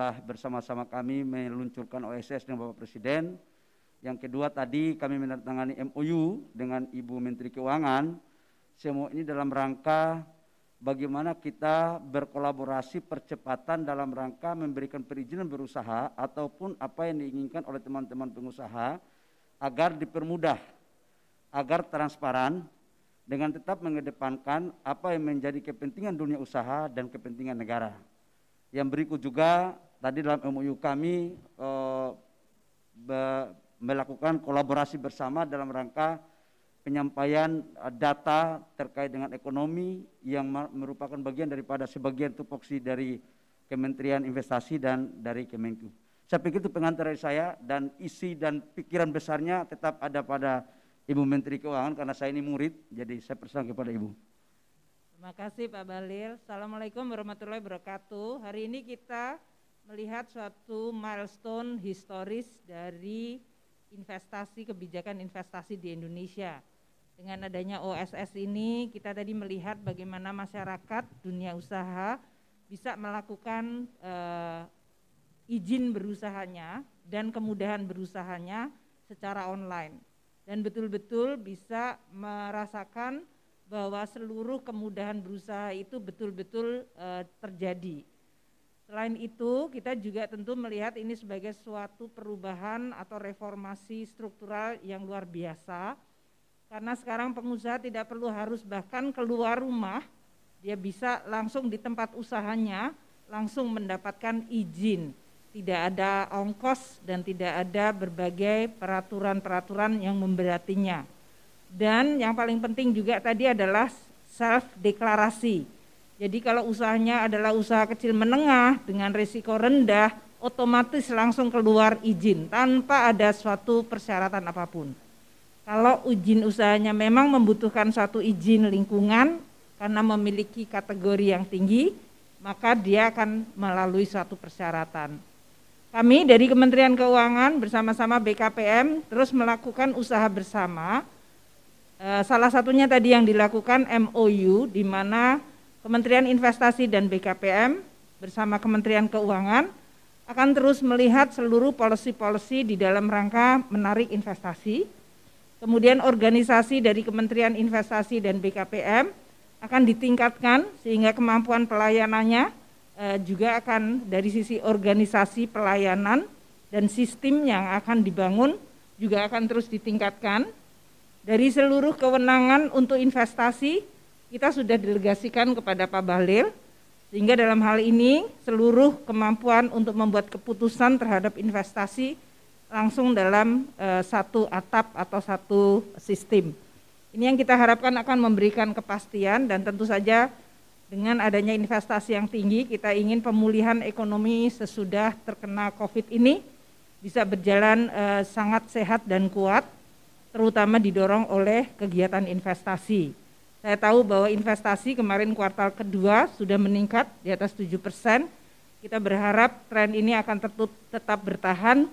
sudah bersama-sama kami meluncurkan OSS dengan Bapak Presiden. Yang kedua tadi kami menandatangani MOU dengan Ibu Menteri Keuangan. Semua ini dalam rangka bagaimana kita berkolaborasi percepatan dalam rangka memberikan perizinan berusaha ataupun apa yang diinginkan oleh teman-teman pengusaha agar dipermudah, agar transparan, dengan tetap mengedepankan apa yang menjadi kepentingan dunia usaha dan kepentingan negara. Yang berikut juga tadi dalam MOU kami melakukan kolaborasi bersama dalam rangka penyampaian data terkait dengan ekonomi yang merupakan bagian daripada sebagian tupoksi dari Kementerian Investasi dan dari Kemenku. Saya pikir itu pengantar dari saya, dan isi dan pikiran besarnya tetap ada pada Ibu Menteri Keuangan karena saya ini murid, jadi saya persilakan kepada Ibu. Terima kasih Pak Bahlil. Assalamualaikum warahmatullahi wabarakatuh. Hari ini kita melihat suatu milestone historis dari investasi, kebijakan investasi di Indonesia. Dengan adanya OSS ini, kita tadi melihat bagaimana masyarakat dunia usaha bisa melakukan izin berusahanya dan kemudahan berusahanya secara online. Dan betul-betul bisa merasakan bahwa seluruh kemudahan berusaha itu betul-betul terjadi. Selain itu, kita juga tentu melihat ini sebagai suatu perubahan atau reformasi struktural yang luar biasa, karena sekarang pengusaha tidak perlu harus bahkan keluar rumah, dia bisa langsung di tempat usahanya, langsung mendapatkan izin. Tidak ada ongkos dan tidak ada berbagai peraturan-peraturan yang memberatinya. Dan yang paling penting juga tadi adalah self-deklarasi. Jadi kalau usahanya adalah usaha kecil menengah dengan risiko rendah, otomatis langsung keluar izin tanpa ada suatu persyaratan apapun. Kalau izin usahanya memang membutuhkan suatu izin lingkungan karena memiliki kategori yang tinggi, maka dia akan melalui suatu persyaratan. Kami dari Kementerian Keuangan bersama-sama BKPM terus melakukan usaha bersama. Salah satunya tadi yang dilakukan MOU, di mana Kementerian Investasi dan BKPM bersama Kementerian Keuangan akan terus melihat seluruh policy-policy di dalam rangka menarik investasi. Kemudian organisasi dari Kementerian Investasi dan BKPM akan ditingkatkan sehingga kemampuan pelayanannya juga akan dari sisi organisasi pelayanan dan sistem yang akan dibangun juga akan terus ditingkatkan. Dari seluruh kewenangan untuk investasi kita sudah delegasikan kepada Pak Bahlil, sehingga dalam hal ini seluruh kemampuan untuk membuat keputusan terhadap investasi langsung dalam satu atap atau satu sistem. Ini yang kita harapkan akan memberikan kepastian, dan tentu saja dengan adanya investasi yang tinggi, kita ingin pemulihan ekonomi sesudah terkena COVID ini bisa berjalan sangat sehat dan kuat, terutama didorong oleh kegiatan investasi. Saya tahu bahwa investasi kemarin kuartal kedua sudah meningkat di atas 7%. Kita berharap tren ini akan tetap bertahan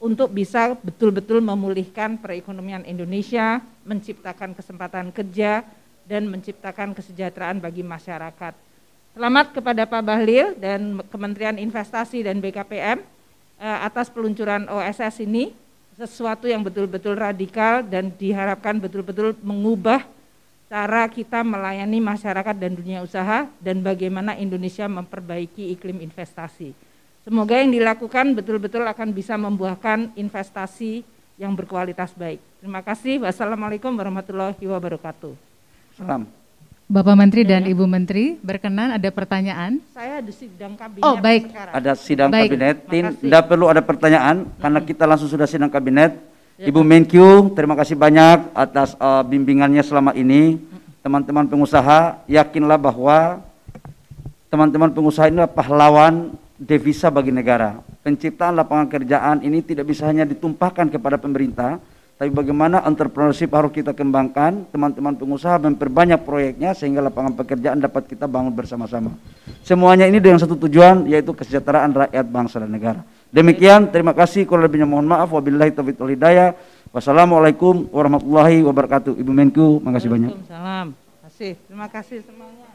untuk bisa betul-betul memulihkan perekonomian Indonesia, menciptakan kesempatan kerja, dan menciptakan kesejahteraan bagi masyarakat. Selamat kepada Pak Bahlil dan Kementerian Investasi dan BKPM atas peluncuran OSS ini, sesuatu yang betul-betul radikal dan diharapkan betul-betul mengubah cara kita melayani masyarakat dan dunia usaha dan bagaimana Indonesia memperbaiki iklim investasi. Semoga yang dilakukan betul-betul akan bisa membuahkan investasi yang berkualitas baik. Terima kasih. Wassalamualaikum warahmatullahi wabarakatuh. Salam. Bapak Menteri dan Ibu Menteri, berkenan ada pertanyaan? Saya ada sidang kabinet. Oh baik. Sekarang. Ada sidang Baik. kabinet, tidak perlu ada pertanyaan karena kita langsung sudah sidang kabinet. Ibu Menkyu, terima kasih banyak atas bimbingannya selama ini. Teman-teman pengusaha, yakinlah bahwa teman-teman pengusaha ini adalah pahlawan devisa bagi negara. Penciptaan lapangan kerjaan ini tidak bisa hanya ditumpahkan kepada pemerintah, tapi bagaimana entrepreneurship harus kita kembangkan, teman-teman pengusaha memperbanyak proyeknya sehingga lapangan pekerjaan dapat kita bangun bersama-sama. Semuanya ini dengan satu tujuan, yaitu kesejahteraan rakyat, bangsa dan negara. Demikian, terima kasih, kurang lebihnya mohon maaf, wabillahi taufiq wal hidayah. Wassalamualaikum warahmatullahi wabarakatuh. Ibu Menku, makasih banyak. Waalaikumsalam. Terima kasih semuanya.